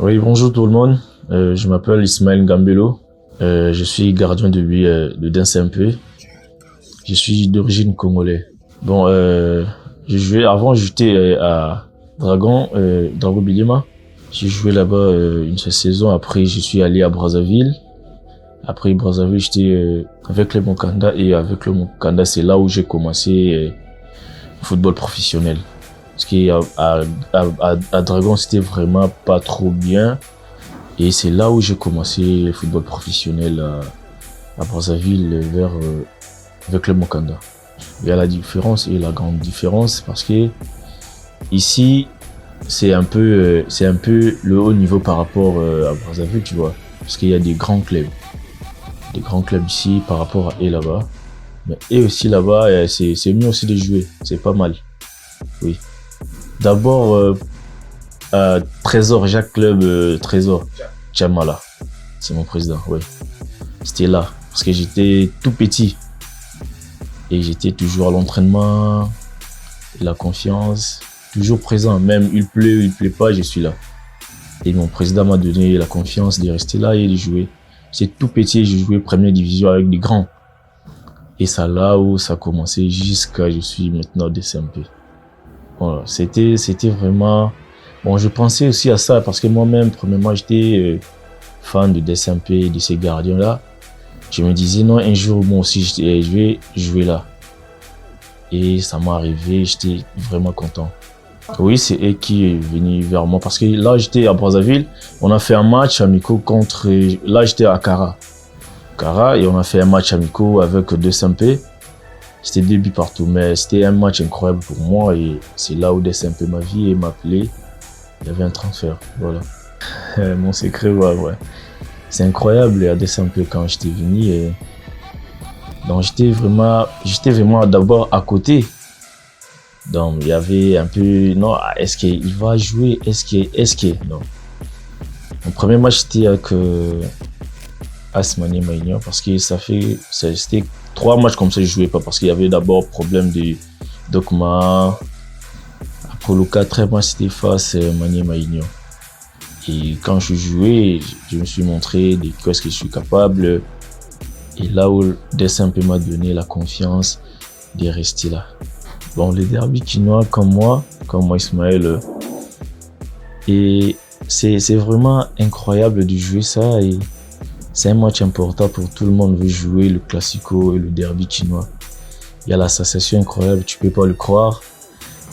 Oui, bonjour tout le monde. Je m'appelle Ismaël Ngambelo. Je suis gardien de but de DSMP. Je suis d'origine congolaise. Bon, avant j'étais à Dragon Bilima. J'ai joué là-bas une seule saison. Après, je suis allé à Brazzaville. Après Brazzaville, j'étais avec le Mokanda et avec le Mokanda, c'est là où j'ai commencé le football professionnel. Parce qu'à Dragon, c'était vraiment pas trop bien. Et c'est là où j'ai commencé le football professionnel à Brazzaville avec le Mokanda. Il y a la différence et la grande différence parce que ici, c'est un peu le haut niveau par rapport à Brazzaville, tu vois. Parce qu'il y a des grands clubs. Des grands clubs ici par rapport à eux là-bas. Mais eux aussi là-bas, c'est mieux aussi de jouer. C'est pas mal. Oui. D'abord, Trésor, Jacques Club Trésor, Tchamala. C'est mon président, oui. C'était là. Parce que j'étais tout petit. Et j'étais toujours à l'entraînement. La confiance. Toujours présent. Même il pleut, il plaît pas, je suis là. Et mon président m'a donné la confiance de rester là et de jouer. C'est tout petit, j'ai joué première division avec des grands. Et c'est là où ça a commencé jusqu'à je suis maintenant DSMP. Voilà, c'était vraiment... Bon, je pensais aussi à ça parce que moi-même, premièrement, j'étais fan de DSMP, de ces gardiens-là. Je me disais, non, un jour, moi aussi, je vais jouer là. Et ça m'est arrivé, j'étais vraiment content. Oui, c'est eux qui est venu vers moi parce que là, j'étais à Brazzaville. On a fait un match amical contre... Là, j'étais à Kara et on a fait un match amical avec DSMP. C'était 2 buts partout, mais c'était un match incroyable pour moi et c'est là où DSMP m'a vu et m'a appelé. Il y avait un transfert, voilà. Mon secret, ouais. C'est incroyable à DSMP quand j'étais venu. Et... Donc j'étais vraiment d'abord à côté. Donc il y avait un peu, non, est-ce qu'il va jouer, est-ce que, non. Mon premier match c'était avec Asmani Maïnion parce que c'était 3 matchs comme ça, je jouais pas parce qu'il y avait d'abord problème de documents. Après le 4e match, c'était face à Mani Maïnion. Et quand je jouais, je me suis montré de quoi est-ce que je suis capable. Et là où DSMP m'a donné la confiance de rester là. Bon, les derby quinois comme moi Ismaël, et c'est vraiment incroyable de jouer ça et c'est un match important pour tout le monde veut jouer le classico et le derby quinois. Il y a la sensation incroyable, tu peux pas le croire.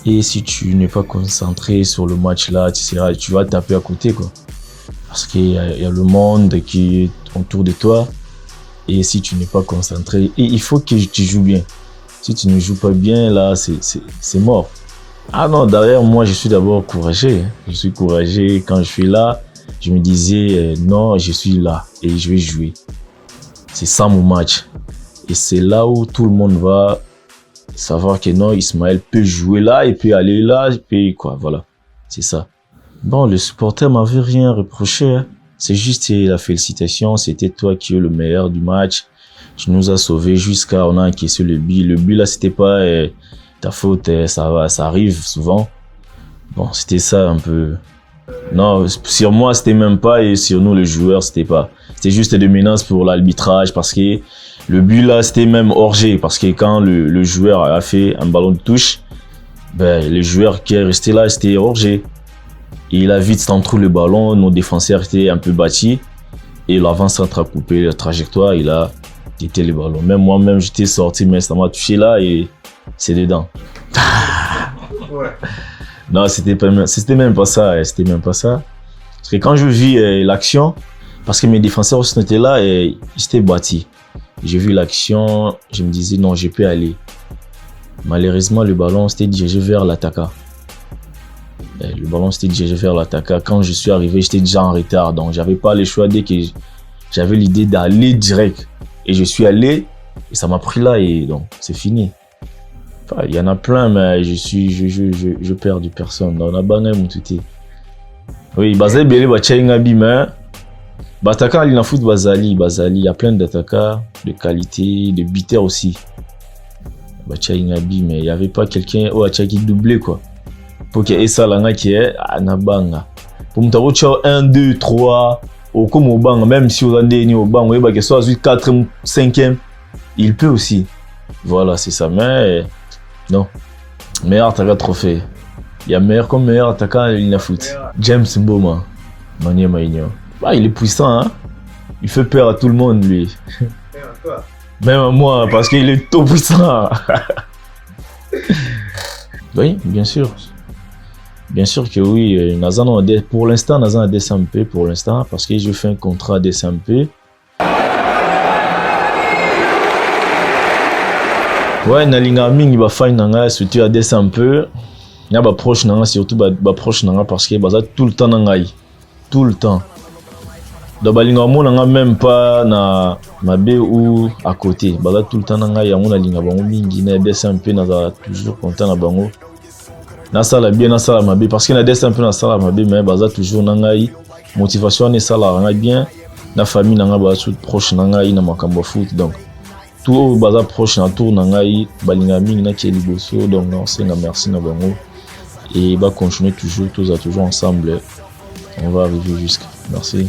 Et si tu n'es pas concentré sur le match là, tu vas taper à côté quoi. Parce qu'il y a le monde qui est autour de toi. Et si tu n'es pas concentré, et il faut que tu joues bien. Si tu ne joues pas bien, là, c'est mort. Ah non, derrière moi, je suis d'abord courageux. Je suis courageux. Quand je suis là, je me disais, non, je suis là et je vais jouer. C'est ça mon match. Et c'est là où tout le monde va savoir que non, Ismaël peut jouer là, il peut aller là, il peut quoi, voilà. C'est ça. Bon, le supporter m'avait rien reproché. Hein. C'est juste la félicitation, c'était toi qui es le meilleur du match. Tu nous as sauvés jusqu'à on a encaissé le but. Le but là, c'était pas ta faute, ça arrive souvent. Bon, c'était ça un peu. Non, sur moi, c'était même pas et sur nous, les joueurs, c'était pas. C'était juste des menaces pour l'arbitrage parce que le but là, c'était même hors-jeu parce que quand le joueur a fait un ballon de touche, ben, le joueur qui est resté là, c'était hors-jeu. Et il a vite centré le ballon, nos défenseurs étaient un peu bâtis et l'avant-centre a coupé la trajectoire, il a quitté le ballon. Même moi-même, j'étais sorti, mais ça m'a touché là et c'est dedans. Ouais. Non, c'était même pas ça. Parce que quand je vis l'action, parce que mes défenseurs aussi étaient là et ils étaient bâtis. J'ai vu l'action, je me disais non, je peux aller. Malheureusement, le ballon s'était dirigé vers l'attaquant. Quand je suis arrivé, j'étais déjà en retard. Donc, j'avais pas le choix dès que j'avais l'idée d'aller direct. Et je suis allé et ça m'a pris là et donc, c'est fini. Enfin, il y en a plein, mais je perds de personne. On a bangé mon tuté. Oui, Bazali Bele Bachenga Bima. Bataka, il en fout Bazali. Il y a plein d'attaquants de qualité, de buteurs aussi. Bachenga Bima, mais il n'y avait pas quelqu'un qui doublait quoi. Pour que ça langa qui est anabanga pour me dire 1, 2, 3, comme au banc, même si on est au banc, on est soit 4e, 5e, il peut aussi. Voilà, c'est ça. Mais non, meilleur attaquant trophée. Il y a meilleur comme meilleur attaquant il a foot. James Mboma, Manier Maïnio. Bah, il est puissant, hein. Il fait peur à tout le monde, lui. Même à moi, parce qu'il est trop puissant. Oui, bien sûr. Bien sûr que oui. Pour l'instant, Nazan a DSMP pour l'instant, parce que je fais un contrat à DSMP. Ouais, nalinga mingi ba fine nanga surtout à DSMP. Ya ba proche nanga surtout ba proche nanga parce que baza tout le temps nanga tout le temps. Donc balinga mo nanga même pas na mabe ou à côté. Baza tout le temps nanga ya mo nalinga bango mingi na DSMP naza toujours content na bango. Na sala bien na sala mabe parce que na DSMP na sala mabe mais baza toujours nanga motivation ne sala nanga bien na famille nanga ba tout proche nanga na makambo foot donc tout baza proche na tour nangai balinga mingi na keli boso donc non c'est merci na bango et va continuer toujours tous à toujours ensemble on va arriver jusqu'à merci.